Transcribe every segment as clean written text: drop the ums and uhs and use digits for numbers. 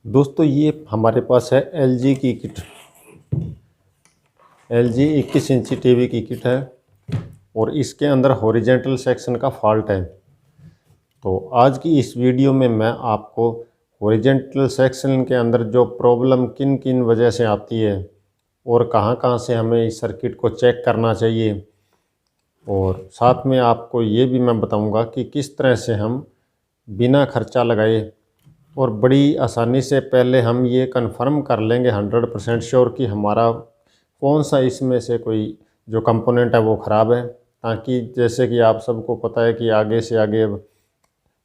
दोस्तों ये हमारे पास है LG की किट। LG 21 इंची टीवी की किट है और इसके अंदर हॉरिजेंटल सेक्शन का फॉल्ट है। तो आज की इस वीडियो में मैं आपको हॉरिजेंटल सेक्शन के अंदर जो प्रॉब्लम किन किन वजह से आती है और कहां कहां से हमें इस सर्किट को चेक करना चाहिए, और साथ में आपको ये भी मैं बताऊंगा कि किस तरह से हम बिना खर्चा लगाए और बड़ी आसानी से पहले हम ये कंफर्म कर लेंगे 100% श्योर कि हमारा कौन सा इसमें से कोई जो कंपोनेंट है वो ख़राब है। ताकि जैसे कि आप सबको पता है कि आगे से आगे अब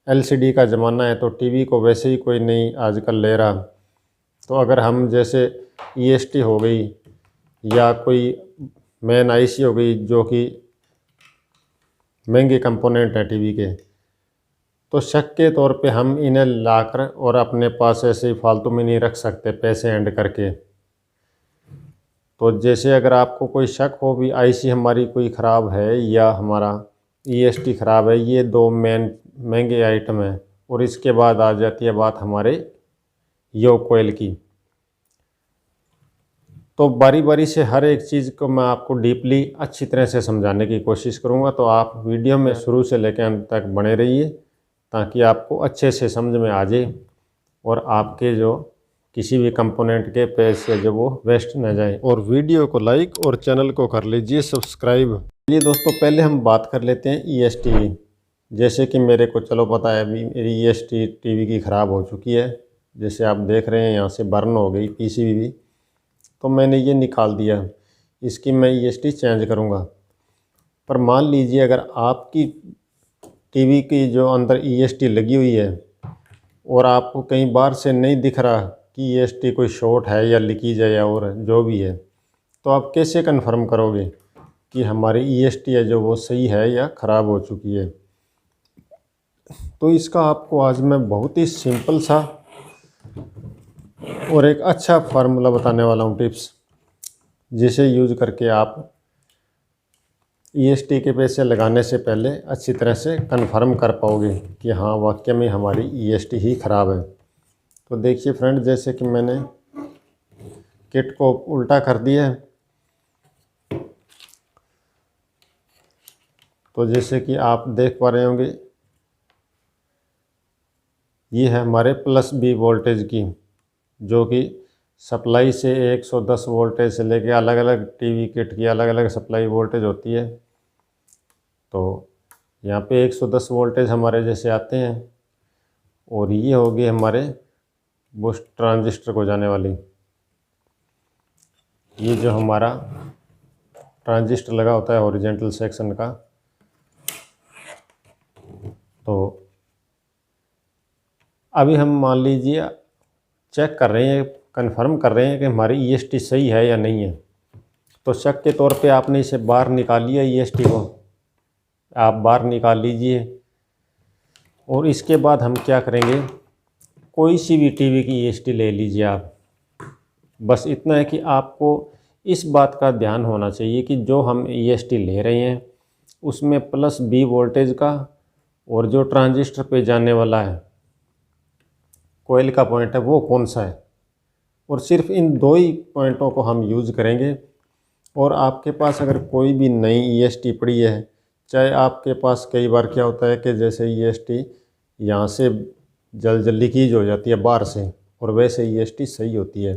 LCD का ज़माना है, तो टीवी को वैसे ही कोई नहीं आजकल ले रहा। तो अगर हम जैसे EST हो गई या कोई मेन IC हो गई जो कि महंगे कंपोनेंट हैं टीवी के, तो शक के तौर पे हम इन्हें लाकर और अपने पास ऐसे ही फालतू में नहीं रख सकते पैसे एंड करके। तो जैसे अगर आपको कोई शक हो भी IC हमारी कोई ख़राब है या हमारा EST ख़राब है, ये दो मेन महंगे आइटम हैं, और इसके बाद आ जाती है बात हमारे योक कोयल की। तो बारी बारी से हर एक चीज़ को मैं आपको डीपली अच्छी तरह से समझाने की कोशिश करूँगा। तो आप वीडियो में शुरू से लेकर अंत तक बने रहिए ताकि आपको अच्छे से समझ में आ जाए और आपके जो किसी भी कंपोनेंट के पैसे जो वो वेस्ट न जाए। और वीडियो को लाइक और चैनल को कर लीजिए सब्सक्राइब। चलिए दोस्तों, पहले हम बात कर लेते हैं EST। जैसे कि मेरे को चलो पता है अभी मेरी EST टीवी की ख़राब हो चुकी है। जैसे आप देख रहे हैं यहाँ से बर्न हो गई PCB भी, तो मैंने ये निकाल दिया। इसकी मैं EST चेंज करूँगा। पर मान लीजिए अगर आपकी टीवी की जो अंदर EST लगी हुई है और आपको कहीं बाहर से नहीं दिख रहा कि EST कोई शॉर्ट है या लीकेज है या और जो भी है, तो आप कैसे कंफर्म करोगे कि हमारी EST है जो वो सही है या ख़राब हो चुकी है। तो इसका आपको आज मैं बहुत ही सिंपल सा और एक अच्छा फार्मूला बताने वाला हूँ, टिप्स, जिसे यूज़ करके आप EST के पैसे लगाने से पहले अच्छी तरह से कंफर्म कर पाओगे कि हाँ वाकई में हमारी EST ही ख़राब है। तो देखिए फ्रेंड, जैसे कि मैंने किट को उल्टा कर दिया है, तो जैसे कि आप देख पा रहे होंगे ये है हमारे +B वोल्टेज की, जो कि सप्लाई से 110 वोल्टेज से लेके अलग अलग टीवी किट की अलग अलग सप्लाई वोल्टेज होती है। तो यहाँ पे 110 वोल्टेज हमारे जैसे आते हैं, और ये होगी हमारे बूस्ट ट्रांजिस्टर को जाने वाली। ये जो हमारा ट्रांजिस्टर लगा होता है हॉरिजेंटल सेक्शन का, तो अभी हम मान लीजिए चेक कर रहे हैं, कंफर्म कर रहे हैं कि हमारी EST सही है या नहीं है। तो शक के तौर पे आपने इसे बाहर निकाल लिया, EST को आप बाहर निकाल लीजिए। और इसके बाद हम क्या करेंगे, कोई सी भी टीवी की EST ले लीजिए आप। बस इतना है कि आपको इस बात का ध्यान होना चाहिए कि जो हम EST ले रहे हैं उसमें +B वोल्टेज का और जो ट्रांजिस्टर पे जाने वाला है कोयल का पॉइंट है वो कौन सा है, और सिर्फ इन दो ही पॉइंटों को हम यूज़ करेंगे। और आपके पास अगर कोई भी नई EST पड़ी है, चाहे आपके पास कई बार क्या होता है कि जैसे EST यहाँ से जल्द लीकेज हो जाती है बाहर से, और वैसे EST सही होती है,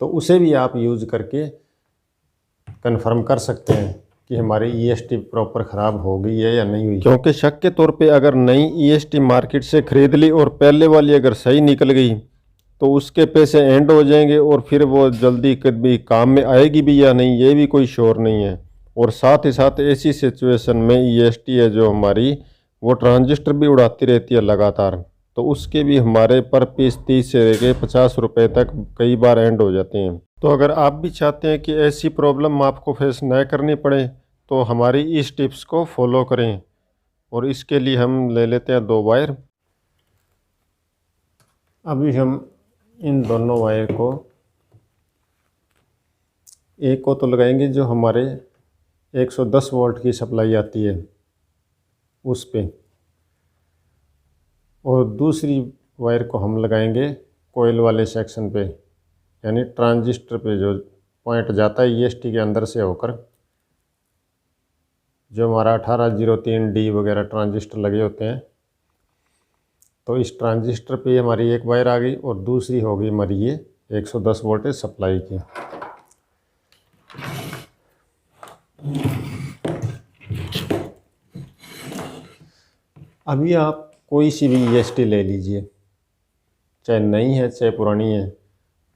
तो उसे भी आप यूज़ करके कंफर्म कर सकते हैं कि हमारी EST प्रॉपर ख़राब हो गई है या नहीं हुई। क्योंकि शक के तौर पे अगर नई EST मार्केट से ख़रीद ली और पहले वाली अगर सही निकल गई तो उसके पैसे एंड हो जाएंगे, और फिर वो जल्दी कभी काम में आएगी भी या नहीं ये भी कोई श्योर नहीं है। और साथ ही साथ ऐसी सिचुएशन में EST है जो हमारी वो ट्रांजिस्टर भी उड़ाती रहती है लगातार, तो उसके भी हमारे पर पीस 30 से लेके 50 रुपये तक कई बार एंड हो जाते हैं। तो अगर आप भी चाहते हैं कि ऐसी प्रॉब्लम आपको फेस न करनी पड़े, तो हमारी इस टिप्स को फॉलो करें। और इसके लिए हम ले लेते हैं 2 वायर। अभी हम इन दोनों वायर को, एक को तो लगाएंगे जो हमारे 110 वोल्ट की सप्लाई आती है उस पे, और दूसरी वायर को हम लगाएंगे कोयल वाले सेक्शन पे, यानी ट्रांजिस्टर पे जो पॉइंट जाता है ईएसटी के अंदर से होकर, जो हमारा 1803D वगैरह ट्रांजिस्टर लगे होते हैं, तो इस ट्रांजिस्टर पे हमारी एक वायर आ गई और दूसरी हो गई हमारी ये 110 वोल्टेज सप्लाई की। अभी आप कोई सी भी ईएसटी ले लीजिए, चाहे नई है चाहे पुरानी है,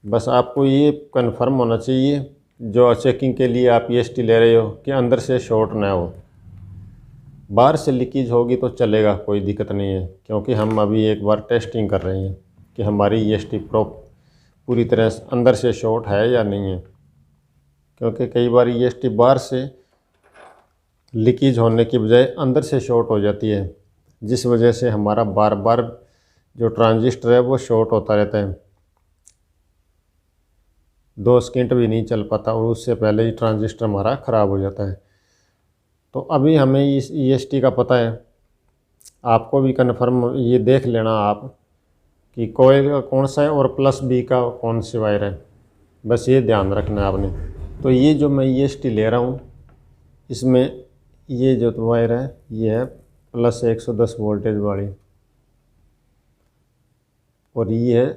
बस आपको ये कंफर्म होना चाहिए जो चेकिंग के लिए आप ईएसटी ले रहे हो कि अंदर से शॉर्ट ना हो। बाहर से लीकेज होगी तो चलेगा, कोई दिक्कत नहीं है, क्योंकि हम अभी एक बार टेस्टिंग कर रहे हैं कि हमारी ईएसटी पूरी तरह से अंदर से शॉर्ट है या नहीं है। क्योंकि कई बार ईएसटी बाहर से लीकेज होने की बजाय अंदर से शॉर्ट हो जाती है, जिस वजह से हमारा बार बार जो ट्रांजिस्टर है वो शॉर्ट होता रहता है, 2 सेकंड भी नहीं चल पाता और उससे पहले ही ट्रांजिस्टर हमारा ख़राब हो जाता है। तो अभी हमें इस ईएसटी का पता है, आपको भी कन्फर्म ये देख लेना आप कि कोयल का कौन सा है और प्लस बी का कौन सी वायर है, बस ये ध्यान रखना है आपने। तो ये जो मैं ईएसटी ले रहा हूँ, इसमें ये जो वायर है ये है प्लस 110 वोल्टेज वाली, और ये है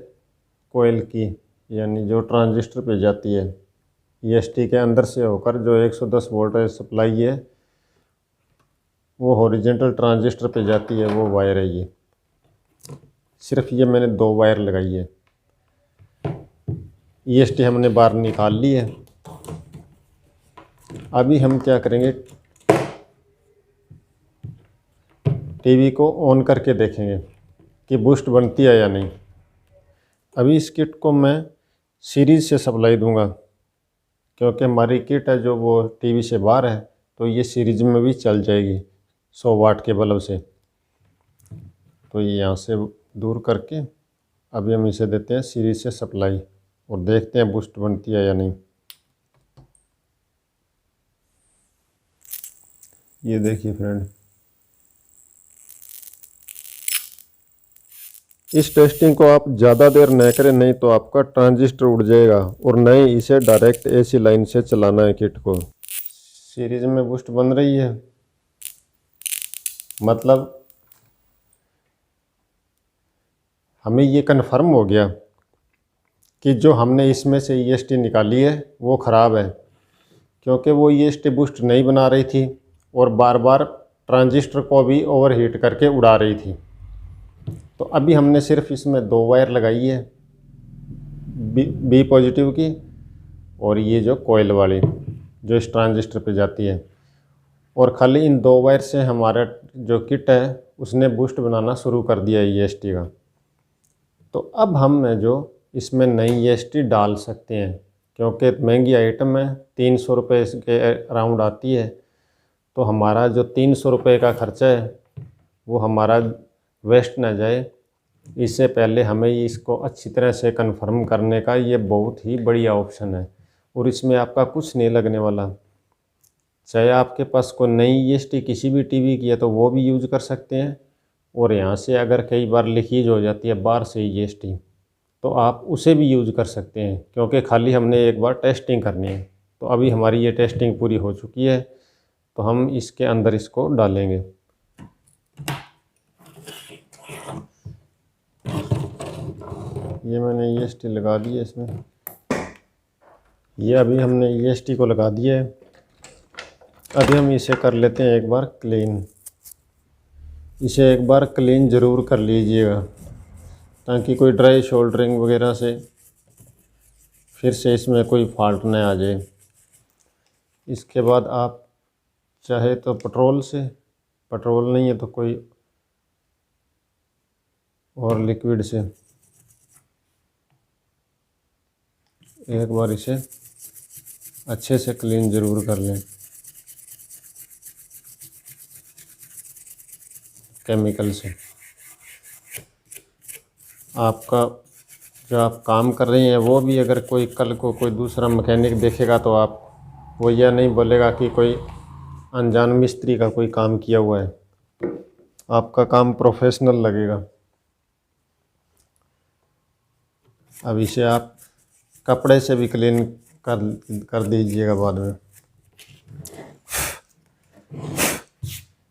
कोयल की, यानी जो ट्रांजिस्टर पे जाती है ईएसटी के अंदर से होकर, जो 110 वोल्टेज सप्लाई है वो हॉरिजेंटल ट्रांजिस्टर पे जाती है, वो वायर है ये। सिर्फ ये मैंने 2 वायर लगाई है। ईएसटी हमने बाहर निकाल ली है। अभी हम क्या करेंगे, टीवी को ऑन करके देखेंगे कि बूस्ट बनती है या नहीं। अभी इस किट को मैं सीरीज़ से सप्लाई दूंगा, क्योंकि हमारी किट है जो वो टीवी से बाहर है, तो ये सीरीज में भी चल जाएगी 100 वाट के बल्ब से। तो ये यहाँ से दूर करके अभी हम इसे देते हैं सीरीज से सप्लाई और देखते हैं बूस्ट बनती है या नहीं। ये देखिए फ्रेंड, इस टेस्टिंग को आप ज़्यादा देर न करें, नहीं तो आपका ट्रांजिस्टर उड़ जाएगा, और नहीं इसे डायरेक्ट एसी लाइन से चलाना है किट को। सीरीज में बूस्ट बन रही है, मतलब हमें ये कन्फर्म हो गया कि जो हमने इसमें से ईएसटी निकाली है वो ख़राब है, क्योंकि वो ईएसटी बूस्ट नहीं बना रही थी और बार बार ट्रांजिस्टर को भी ओवरहीट करके उड़ा रही थी। तो अभी हमने सिर्फ इसमें 2 वायर लगाई है, बी पॉजिटिव की और ये जो कोयल वाली जो इस ट्रांजिस्टर पे जाती है, और खाली इन 2 वायर से हमारा जो किट है उसने बूस्ट बनाना शुरू कर दिया है ईएसटी का। तो अब हम जो इसमें नई ईएसटी डाल सकते हैं, क्योंकि महंगी आइटम है, 300 रुपये के अराउंड आती है। तो हमारा जो 300 रुपये का खर्चा है वो हमारा वेस्ट ना जाए, इससे पहले हमें इसको अच्छी तरह से कंफर्म करने का ये बहुत ही बढ़िया ऑप्शन है। और इसमें आपका कुछ नहीं लगने वाला, चाहे आपके पास कोई नई ईएसटी किसी भी टीवी की है तो वो भी यूज कर सकते हैं, और यहाँ से अगर कई बार लीकेज हो जाती है बाहर से ईएसटी तो आप उसे भी यूज कर सकते हैं, क्योंकि खाली हमने एक बार टेस्टिंग करनी है। तो अभी हमारी ये टेस्टिंग पूरी हो चुकी है, तो हम इसके अंदर इसको डालेंगे। ये मैंने ईएसटी लगा दी है इसमें, ये अभी हमने ईएसटी को लगा दिया है। अभी हम इसे कर लेते हैं एक बार क्लीन। इसे एक बार क्लीन ज़रूर कर लीजिएगा, ताकि कोई ड्राई शोल्डरिंग वगैरह से फिर से इसमें कोई फॉल्ट न आ जाए। इसके बाद आप चाहे तो पेट्रोल से, पेट्रोल नहीं है तो कोई और लिक्विड से एक बार इसे अच्छे से क्लीन ज़रूर कर लें केमिकल से। आपका जो आप काम कर रहे हैं वो भी अगर कोई कल को कोई दूसरा मैकेनिक देखेगा तो आप वो यह नहीं बोलेगा कि कोई अनजान मिस्त्री का कोई काम किया हुआ है, आपका काम प्रोफेशनल लगेगा। अब इसे आप कपड़े से भी क्लीन कर दीजिएगा बाद में।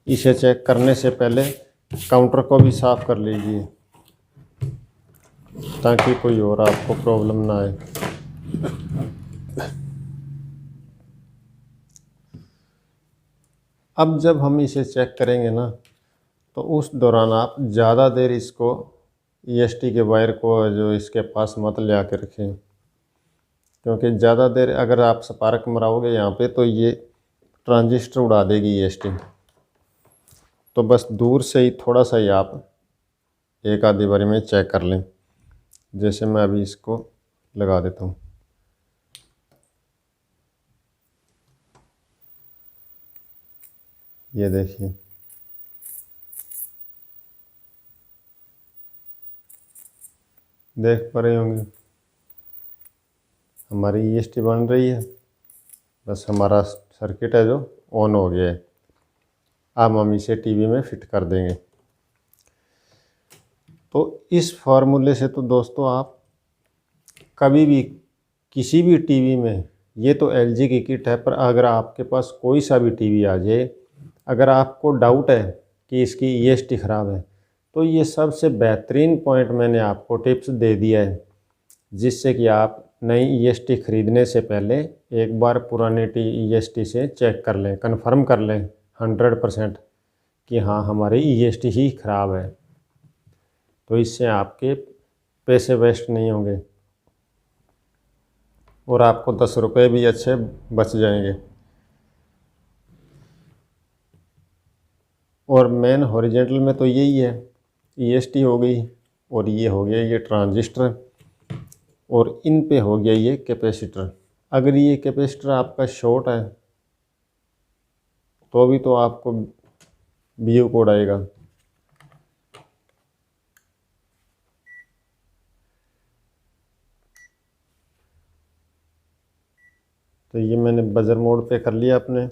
इसे चेक करने से पहले काउंटर को भी साफ़ कर लीजिए ताकि कोई और आपको प्रॉब्लम ना आए। अब जब हम इसे चेक करेंगे ना, तो उस दौरान आप ज़्यादा देर इसको EST के वायर को जो इसके पास मत ले आके रखें, क्योंकि ज़्यादा देर अगर आप स्पार्क मराओगे यहाँ पे तो ये ट्रांजिस्टर उड़ा देगी EST। तो बस दूर से ही थोड़ा सा ही आप एक आधी बारी में चेक कर लें। जैसे मैं अभी इसको लगा देता हूँ। ये देखिए, देख पा रहे होंगे हमारी EST बन रही है। बस हमारा सर्किट है जो ऑन हो गया है। अब हम इसे टीवी में फिट कर देंगे। तो इस फार्मूले से तो दोस्तों आप कभी भी किसी भी टीवी में, ये तो LG की किट है, पर अगर आपके पास कोई सा भी टीवी आ जाए, अगर आपको डाउट है कि इसकी EST ख़राब है, तो ये सबसे बेहतरीन पॉइंट मैंने आपको टिप्स दे दिया है, जिससे कि आप नई EST ख़रीदने से पहले एक बार पुरानी EST से चेक कर लें, कन्फर्म कर लें 100% कि हाँ हमारी EST ही ख़राब है। तो इससे आपके पैसे वेस्ट नहीं होंगे और आपको 10 रुपये भी अच्छे बच जाएंगे। और मेन हॉरिजेंटल में तो यही है, EST हो गई और ये हो गया ये ट्रांजिस्टर, और इन पे हो गया ये कैपेसिटर। अगर ये कैपेसिटर आपका शॉर्ट है तो भी तो आपको BU कोड आएगा। तो ये मैंने बजर मोड पे कर लिया अपने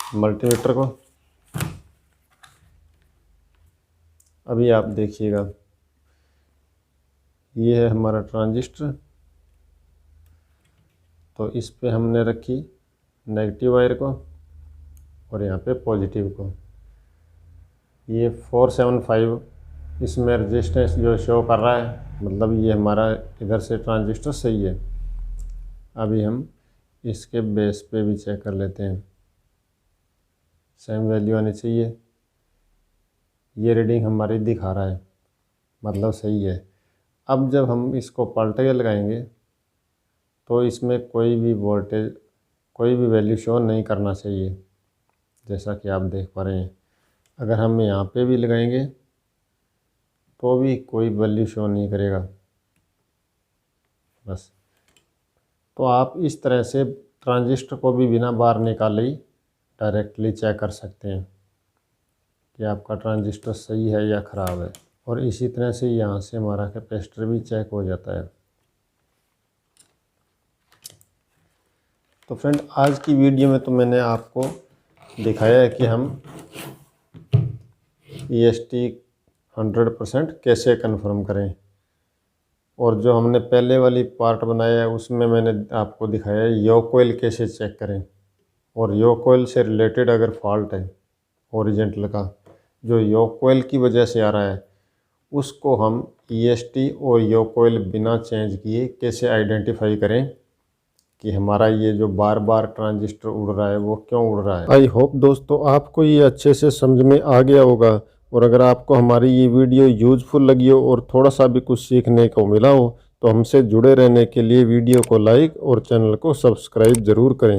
मल्टीमीटर को। अभी आप देखिएगा, ये है हमारा ट्रांजिस्टर। तो इस पे हमने रखी नेगेटिव वायर को और यहाँ पे पॉजिटिव को। ये 475 इसमें रेजिस्टेंस जो शो कर रहा है, मतलब ये हमारा इधर से ट्रांजिस्टर सही है। अभी हम इसके बेस पे भी चेक कर लेते हैं, सेम वैल्यू आनी चाहिए। ये रीडिंग हमारी दिखा रहा है, मतलब सही है। अब जब हम इसको पलट के लगाएंगे तो इसमें कोई भी वोल्टेज, कोई भी वैल्यू शो नहीं करना चाहिए, जैसा कि आप देख पा रहे हैं। अगर हम यहाँ पे भी लगाएंगे तो भी कोई वैल्यू शो नहीं करेगा। बस, तो आप इस तरह से ट्रांजिस्टर को भी बिना बाहर निकाले ही डायरेक्टली चेक कर सकते हैं कि आपका ट्रांजिस्टर सही है या ख़राब है। और इसी तरह से यहाँ से हमारा कैपेसिटर भी चेक हो जाता है। तो फ्रेंड, आज की वीडियो में तो मैंने आपको दिखाया है कि हम EST 100% कैसे कन्फर्म करें, और जो हमने पहले वाली पार्ट बनाया है उसमें मैंने आपको दिखाया है योक कोइल कैसे चेक करें। और योक कोइल से रिलेटेड अगर फॉल्ट है हॉरिजॉन्टल का, जो योक कोइल की वजह से आ रहा है, उसको हम EST और योक कोइल बिना चेंज किए कैसे आइडेंटिफाई करें कि हमारा ये जो बार बार ट्रांजिस्टर उड़ रहा है वो क्यों उड़ रहा है। आई होप दोस्तों आपको ये अच्छे से समझ में आ गया होगा। और अगर आपको हमारी ये वीडियो यूज़फुल लगी हो और थोड़ा सा भी कुछ सीखने को मिला हो, तो हमसे जुड़े रहने के लिए वीडियो को लाइक और चैनल को सब्सक्राइब ज़रूर करें।